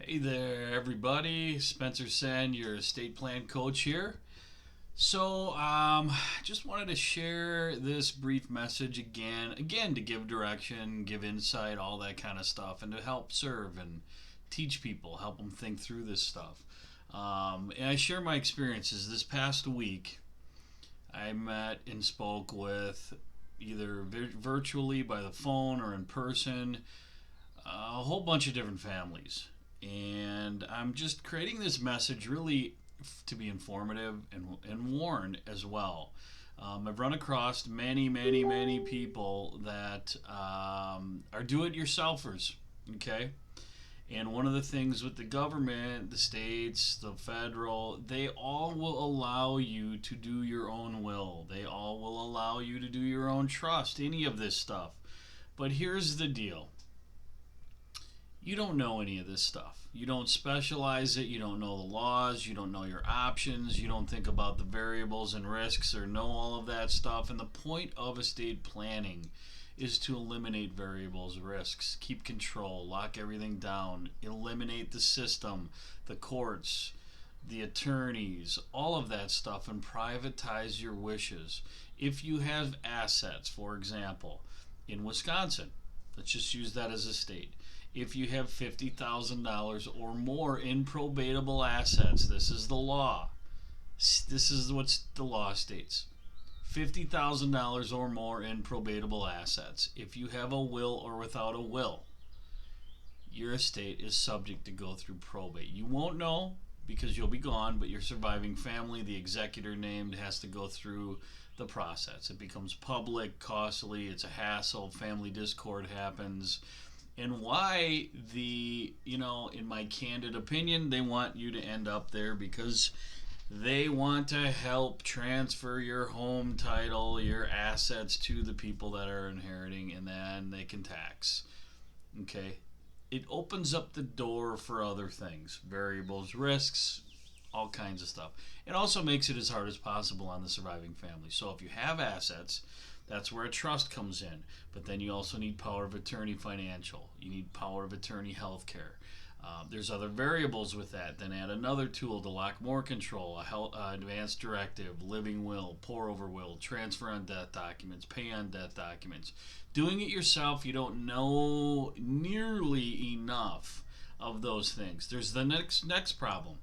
Hey there, everybody. Spencer Sen, your estate plan coach here. Just wanted to share this brief message again to give direction, give insight, all that kind of stuff, and to help serve and teach people, help them think through this stuff. And I share my experiences. This past week, I met and spoke with either virtually by the phone or in person a whole bunch of different families. And I'm just creating this message really to be informative and warn as well. I've run across many people that are do it yourselfers, okay? And one of the things with the government, the states, the federal, they all will allow you to do your own will. They all will allow you to do your own trust, any of this stuff. But here's the deal, you don't know any of this stuff. You don't specialize it. You don't know the laws. You don't know your options. You don't think about the variables and risks or know all of that stuff. And the point of estate planning is to eliminate variables, risks, keep control, lock everything down, eliminate the system, the courts, the attorneys, all of that stuff, and privatize your wishes. If you have assets, for example, in Wisconsin, let's just use that as a state. If you have $50,000 or more in probatable assets, this is the law. This is what the law states. $50,000 or more in probatable assets. If you have a will or without a will, your estate is subject to go through probate. You won't know because you'll be gone, but your surviving family, the executor named, has to go through the process. It becomes public, costly, it's a hassle, family discord happens. And why in my candid opinion, they want you to end up there because they want to help transfer your home title, your assets to the people that are inheriting, and then they can tax. Okay? It opens up the door for other things, variables, risks, all kinds of stuff. It also makes it as hard as possible on the surviving family. So if you have assets, that's where a trust comes in. But then you also need power of attorney financial. You need power of attorney healthcare. There's other variables with that. Then add another tool to lock more control, advanced directive, living will, pour over will, transfer on death documents, pay on death documents. Doing it yourself, you don't know nearly enough of those things. There's the next problem.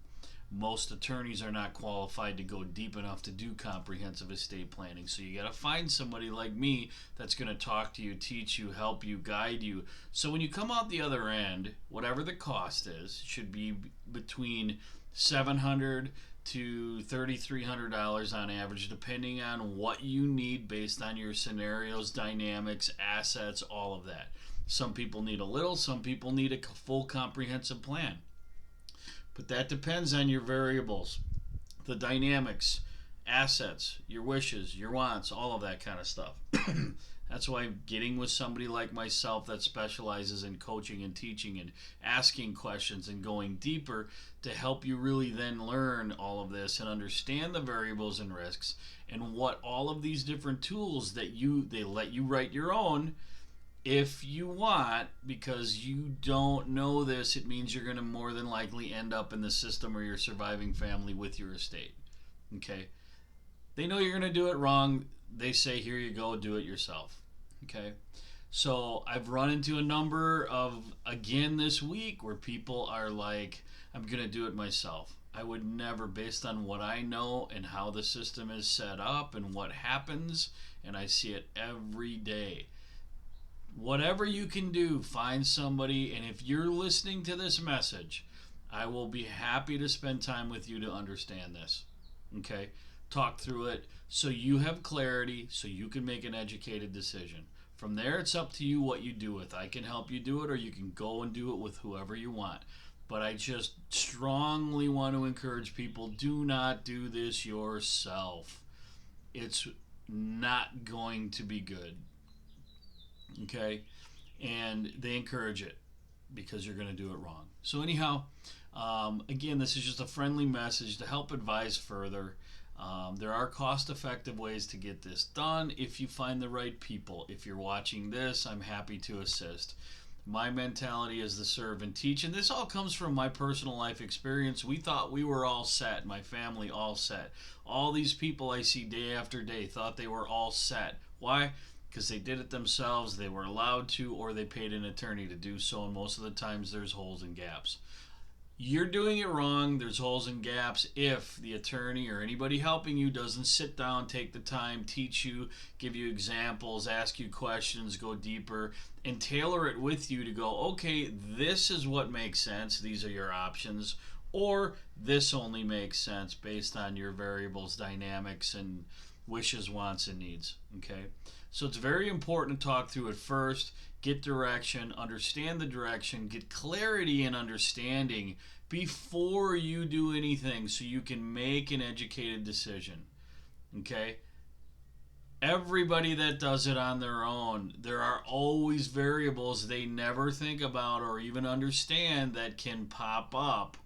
Most attorneys are not qualified to go deep enough to do comprehensive estate planning. So you got to find somebody like me that's going to talk to you, teach you, help you, guide you. So when you come out the other end, whatever the cost is, should be between $700 to $3,300 on average, depending on what you need based on your scenarios, dynamics, assets, all of that. Some people need a little, some people need a full comprehensive plan. But that depends on your variables, the dynamics, assets, your wishes, your wants, all of that kind of stuff. That's why getting with somebody like myself that specializes in coaching and teaching and asking questions and going deeper to help you really then learn all of this and understand the variables and risks and what all of these different tools that they let you write your own if you want, because you don't know this, it means you're going to more than likely end up in the system or your surviving family with your estate. Okay? They know you're going to do it wrong. They say, here you go, do it yourself. Okay? So I've run into a number of, again this week, where people are like, I'm going to do it myself. I would never, based on what I know and how the system is set up and what happens, and I see it every day. Whatever you can do, find somebody, and if you're listening to this message, I will be happy to spend time with you to understand this. Okay? Talk through it so you have clarity, so you can make an educated decision. From there, it's up to you what you do with it. I can help you do it, or you can go and do it with whoever you want. But I just strongly want to encourage people, do not do this yourself. It's not going to be good. Okay, and they encourage it because you're going to do it wrong. So anyhow, again, this is just a friendly message to help advise further. There are cost-effective ways to get this done if you find the right people. If you're watching this, I'm happy to assist. My mentality is to serve and teach. And this all comes from my personal life experience. We thought we were all set, my family all set. All these people I see day after day thought they were all set. Why? Because they did it themselves, they were allowed to, or they paid an attorney to do so. And most of the times there's holes and gaps. You're doing it wrong. There's holes and gaps if the attorney or anybody helping you doesn't sit down, take the time, teach you, give you examples, ask you questions, go deeper, and tailor it with you to go, okay, this is what makes sense. These are your options. Or this only makes sense based on your variables, dynamics, and wishes, wants, and needs. Okay? So it's very important to talk through it first, get direction, understand the direction, get clarity and understanding before you do anything so you can make an educated decision. Okay? Everybody that does it on their own, there are always variables they never think about or even understand that can pop up.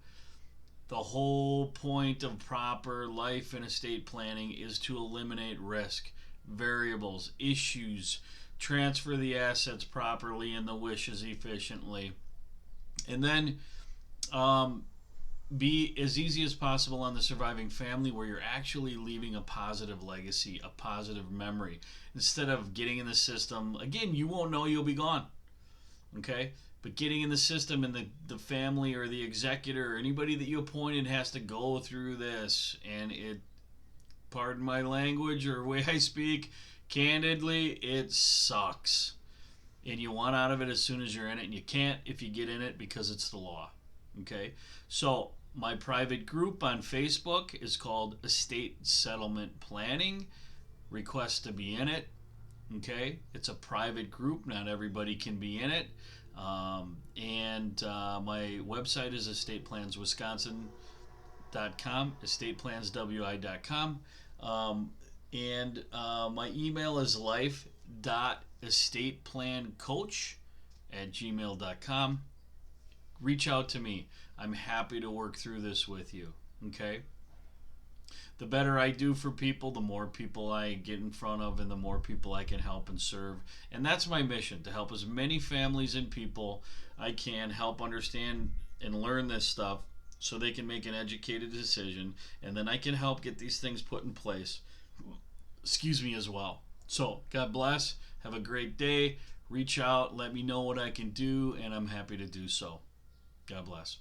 The whole point of proper life and estate planning is to eliminate risk, variables, issues, transfer the assets properly and the wishes efficiently, and then be as easy as possible on the surviving family where you're actually leaving a positive legacy, a positive memory. Instead of getting in the system, again, you won't know you'll be gone. Okay? But getting in the system and the family or the executor or anybody that you appointed has to go through this, and it, pardon my language or way I speak, candidly, it sucks. And you want out of it as soon as you're in it, and you can't if you get in it because it's the law. Okay? So, my private group on Facebook is called Estate Settlement Planning. Request to be in it. Okay? It's a private group, not everybody can be in it. My website is estateplanswisconsin.com, estateplanswi.com. My email is life.estateplancoach@gmail.com. Reach out to me. I'm happy to work through this with you. Okay? The better I do for people, the more people I get in front of and the more people I can help and serve. And that's my mission, to help as many families and people I can, help understand and learn this stuff so they can make an educated decision, and then I can help get these things put in place. Excuse me, as well. So, God bless. Have a great day. Reach out. Let me know what I can do, and I'm happy to do so. God bless.